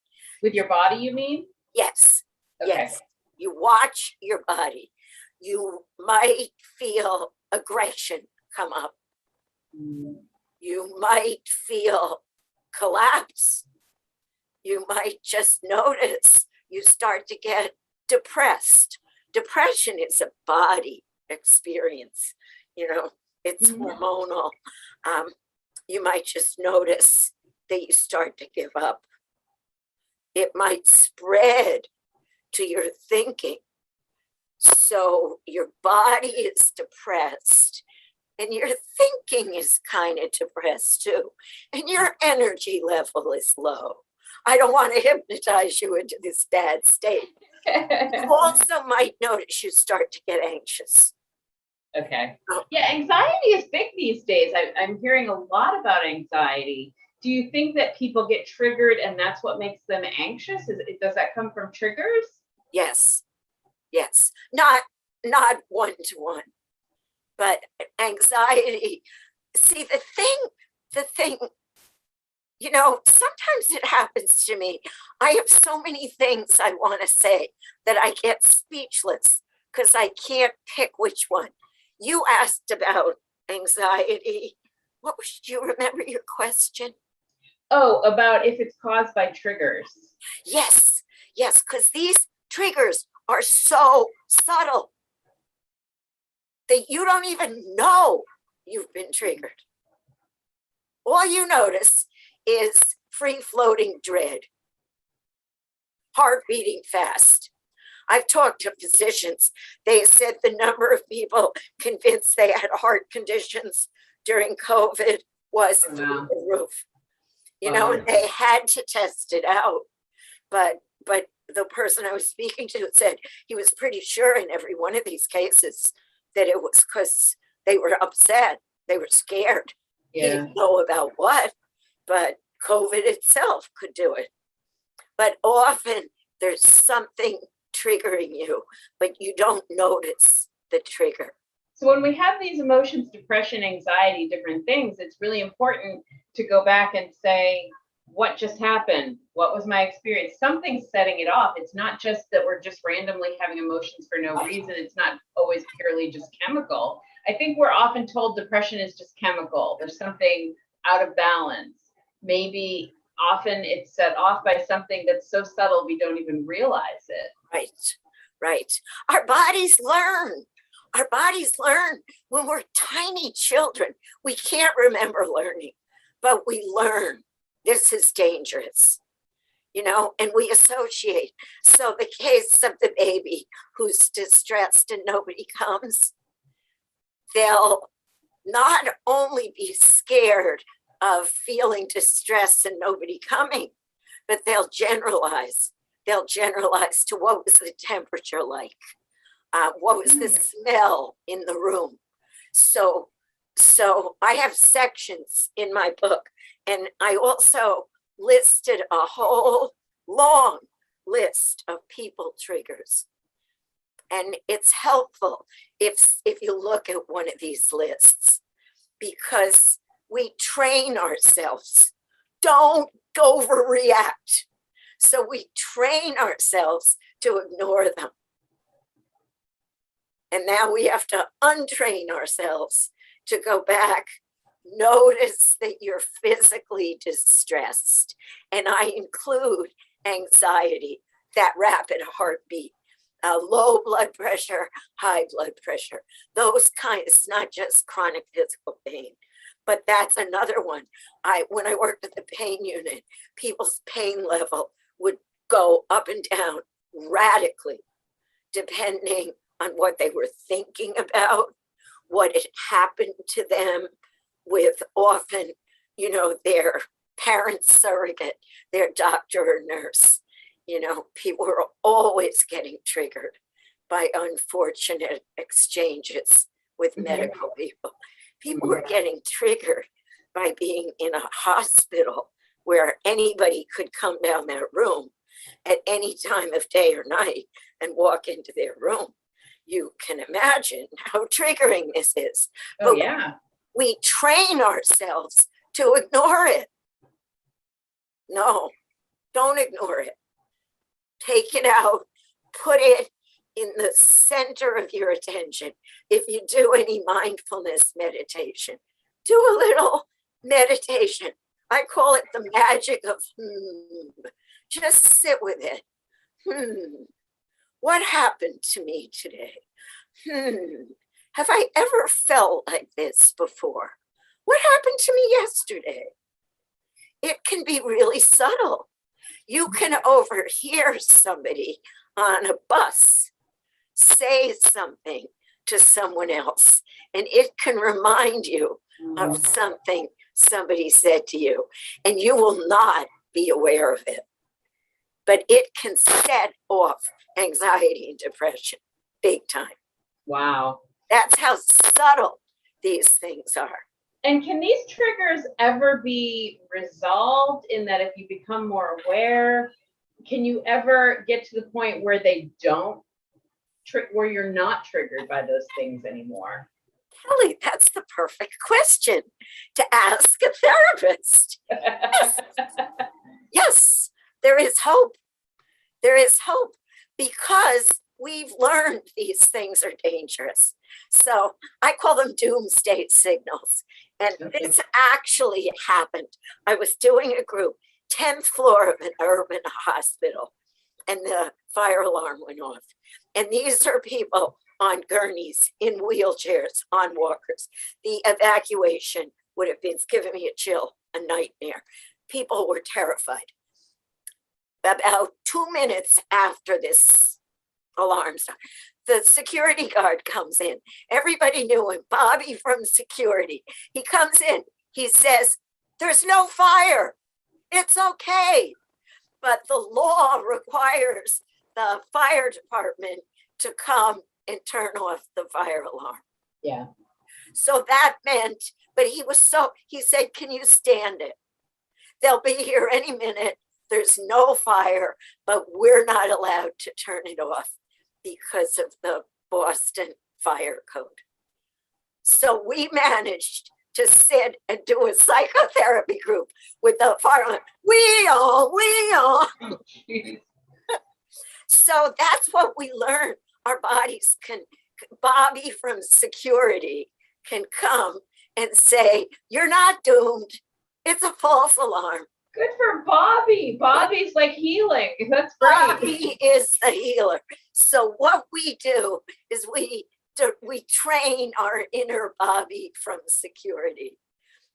With your body, you mean? Yes. Okay. Yes. You watch your body. You might feel aggression come up. You might feel collapse. You might just notice you start to get depressed. Depression is a body experience, you know, it's hormonal. You might just notice that you start to give up. It might spread to your thinking. So your body is depressed and your thinking is kind of depressed too. And your energy level is low. I don't want to hypnotize you into this bad state. You also might notice you start to get anxious. Okay. Yeah, anxiety is big these days. I'm hearing a lot about anxiety. Do you think that people get triggered and that's what makes them anxious? Does that come from triggers? Yes. Yes. Not one-to-one, but anxiety. See, the thing, you know, sometimes it happens to me. I have so many things I want to say that I get speechless because I can't pick which one. You asked about anxiety. What was, do you remember your question? Oh, about if it's caused by triggers. Yes, because these triggers are so subtle that you don't even know you've been triggered. All you notice is free-floating dread, heart beating fast. I've talked to physicians. They said the number of people convinced they had heart conditions during COVID was through the roof. You know, and they had to test it out. But the person I was speaking to said he was pretty sure in every one of these cases that it was because they were upset. They were scared. Yeah. He didn't know about what, but COVID itself could do it. But often there's something triggering you, but you don't notice the trigger. So when we have these emotions, depression, anxiety, different things, it's really important to go back and say, what just happened? What was my experience? Something's setting it off. It's not just that we're just randomly having emotions for no reason. It's not always purely just chemical. I think we're often told depression is just chemical. There's something out of balance. Maybe often it's set off by something that's so subtle we don't even realize it. Right. Our bodies learn. Our bodies learn when we're tiny children. We can't remember learning, but we learn this is dangerous, you know, and we associate. So the case of the baby who's distressed and nobody comes, they'll not only be scared of feeling distressed and nobody coming, but they'll generalize. They'll generalize to what was the temperature like? What was the smell in the room? So I have sections in my book, and I also listed a whole long list of people triggers. And it's helpful if you look at one of these lists, because we train ourselves. Don't overreact. So we train ourselves to ignore them. And now we have to untrain ourselves to go back, notice that you're physically distressed. And I include anxiety, that rapid heartbeat, low blood pressure, high blood pressure, those kinds, not just chronic physical pain. But that's another one. When I worked at the pain unit, people's pain level would go up and down radically, depending on what they were thinking about, what had happened to them with often, you know, their parent surrogate, their doctor or nurse. You know, people were always getting triggered by unfortunate exchanges with medical people. People were getting triggered by being in a hospital where anybody could come down that room at any time of day or night and walk into their room. You can imagine how triggering this is. Oh, yeah. We train ourselves to ignore it. No, don't ignore it. Take it out, put it in the center of your attention. If you do any mindfulness meditation, do a little meditation. I call it the magic of Just sit with it. What happened to me today? Have I ever felt like this before? What happened to me yesterday? It can be really subtle. You can overhear somebody on a bus, say something to someone else, and it can remind you of something somebody said to you, and you will not be aware of it. But it can set off anxiety and depression big time. Wow. That's how subtle these things are. And can these triggers ever be resolved in that if you become more aware, can you ever get to the point where they don't, where you're not triggered by those things anymore? Kelly, that's the perfect question to ask a therapist. Yes. Yes, there is hope. There is hope because we've learned these things are dangerous. So I call them doomsday signals. And this actually happened. I was doing a group, 10th floor of an urban hospital, and the fire alarm went off. And these are people on gurneys, in wheelchairs, on walkers. The evacuation would have been giving me a chill, a nightmare. People were terrified. About 2 minutes after this alarm started, the security guard comes in. Everybody knew him, Bobby from security. He comes in, he says, "There's no fire, it's okay." But the law requires the fire department to come and turn off the fire alarm. Yeah. So that meant, but he said, "Can you stand it? They'll be here any minute. There's no fire, but we're not allowed to turn it off because of the Boston fire code." So we managed to sit and do a psychotherapy group with the fire. We all. So that's what we learned. Our bodies can, Bobby from security can come and say, "You're not doomed. It's a false alarm." Good for Bobby. Bobby's like healing. That's great. Bobby is the healer. So what we do is we train our inner Bobby from security.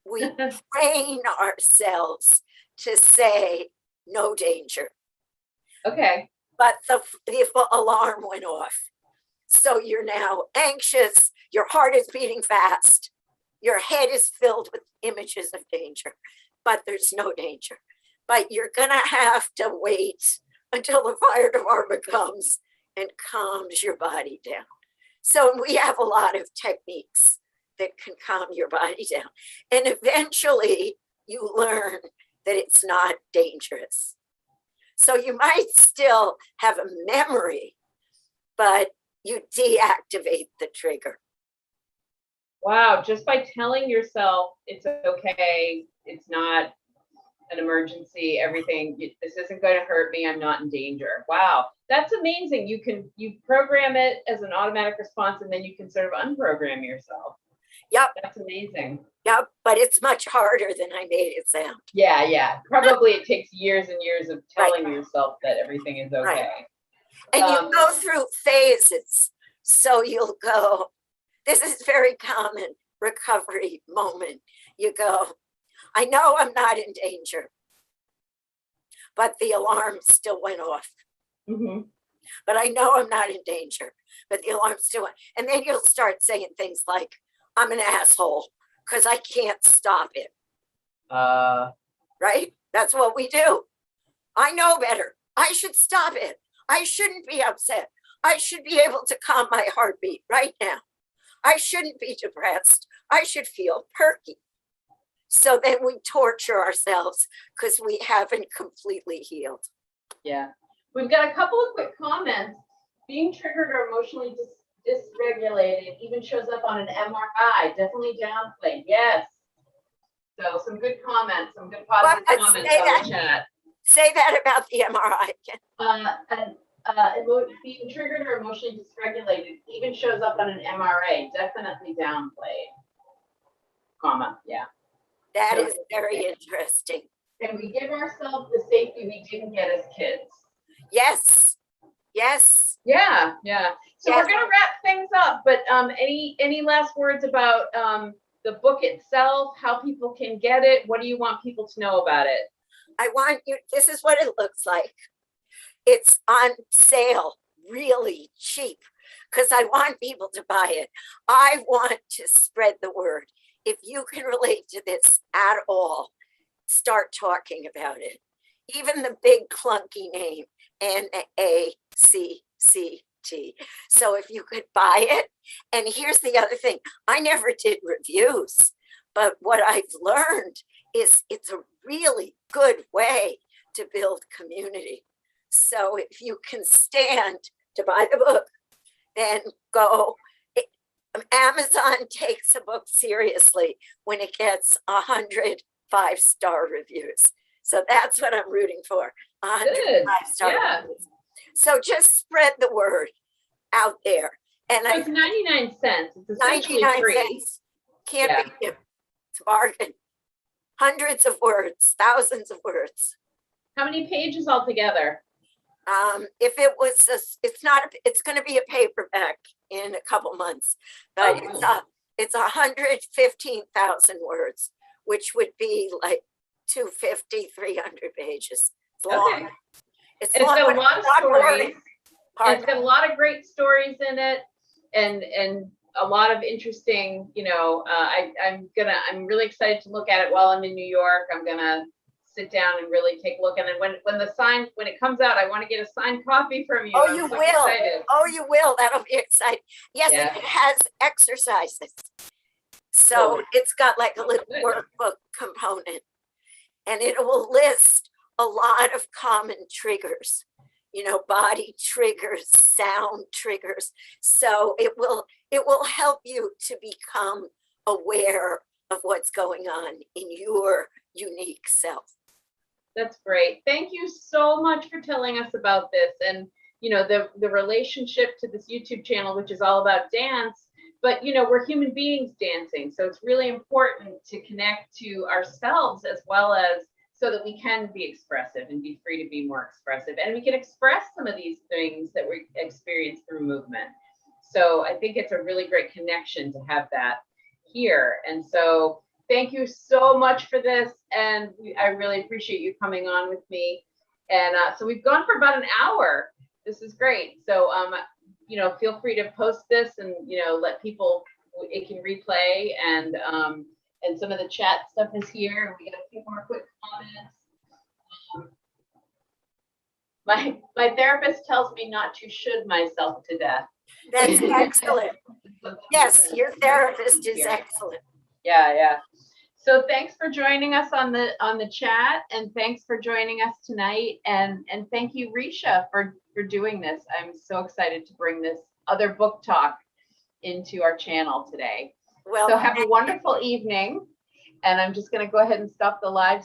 We train ourselves to say no danger. Okay. But the alarm went off. So you're now anxious, your heart is beating fast, your head is filled with images of danger, but there's no danger. But you're gonna have to wait until the fire department comes and calms your body down. So we have a lot of techniques that can calm your body down. And eventually you learn that it's not dangerous. So you might still have a memory, but you deactivate the trigger. Wow. Just by telling yourself it's okay, it's not an emergency, everything, this isn't going to hurt me, I'm not in danger. Wow. That's amazing. You program it as an automatic response and then you can sort of unprogram yourself. Yep. That's amazing. Yep, but it's much harder than I made it sound. Yeah. Probably it takes years and years of telling yourself that everything is okay. Right. And you go through phases. So you'll go, this is very common recovery moment. You go, "I know I'm not in danger, but the alarm still went off." Mm-hmm. But I know I'm not in danger, but the alarm still went. And then you'll start saying things like, "I'm an asshole because I can't stop it." Right? That's what we do. I know better. I should stop it. I shouldn't be upset. I should be able to calm my heartbeat right now. I shouldn't be depressed. I should feel perky. So then we torture ourselves because we haven't completely healed. Yeah. We've got a couple of quick comments. Being triggered or emotionally dysregulated even shows up on an MRI. Definitely downplayed. Yes. So some good comments, some good positive comments on the chat. Say that about the MRI again. Being triggered or emotionally dysregulated even shows up on an MRA. Definitely downplayed. Comma. Yeah. That is very interesting. And we give ourselves the safety we didn't get as kids. Yes. Yes. Yeah. So we're gonna wrap things up, but any last words about the book itself, how people can get it? What do you want people to know about it? I want you, this is what it looks like. it's on sale really cheap because I want people to buy it. I want to spread the word. If you can relate to this at all, start talking about it. Even the big clunky name, naCCT. So if you could buy it, and here's the other thing, I never did reviews, but what I've learned is it's a really good way to build community. So if you can stand to buy the book, then go. Amazon takes a book seriously when it gets 100 5-star reviews. So that's what I'm rooting for. 100 5-star reviews. So just spread the word out there. And so it's 99 cents. It's essentially 99 free. cents. Can't be it. It's a bargain. Hundreds of words, thousands of words. How many pages altogether? If it was, it's going to be a paperback in a couple months, but it's 115,000 words, which would be like 250, 300 pages. It's long. Okay. It's got a lot of stories. It's got a lot of great stories in it, and a lot of interesting, I'm really excited to look at it while I'm in New York. I'm gonna sit down and really take a look. And then when it comes out, I want to get a signed copy from you. Oh, you will. Excited. Oh, you will. That'll be exciting. Yes, yeah. It has exercises. So it's got like a little workbook component, and it will list a lot of common triggers, body triggers, sound triggers. So it will help you to become aware of what's going on in your unique self. That's great. Thank you so much for telling us about this, and the relationship to this YouTube channel, which is all about dance. But we're human beings dancing, so it's really important to connect to ourselves as well as so that we can be expressive and be free to be more expressive, and we can express some of these things that we experience through movement. So I think it's a really great connection to have that here. And so thank you so much for this, and I really appreciate you coming on with me. And so we've gone for about an hour. This is great. So feel free to post this and let people, it can replay, and some of the chat stuff is here. We got a few more quick comments. My therapist tells me not to should myself to death. That's excellent. Yes, your therapist is excellent. Yeah. So thanks for joining us on the chat, and thanks for joining us tonight, and thank you, Ricia, for doing this. I'm so excited to bring this other book talk into our channel today. Well, so have a wonderful evening, and I'm just going to go ahead and stop the live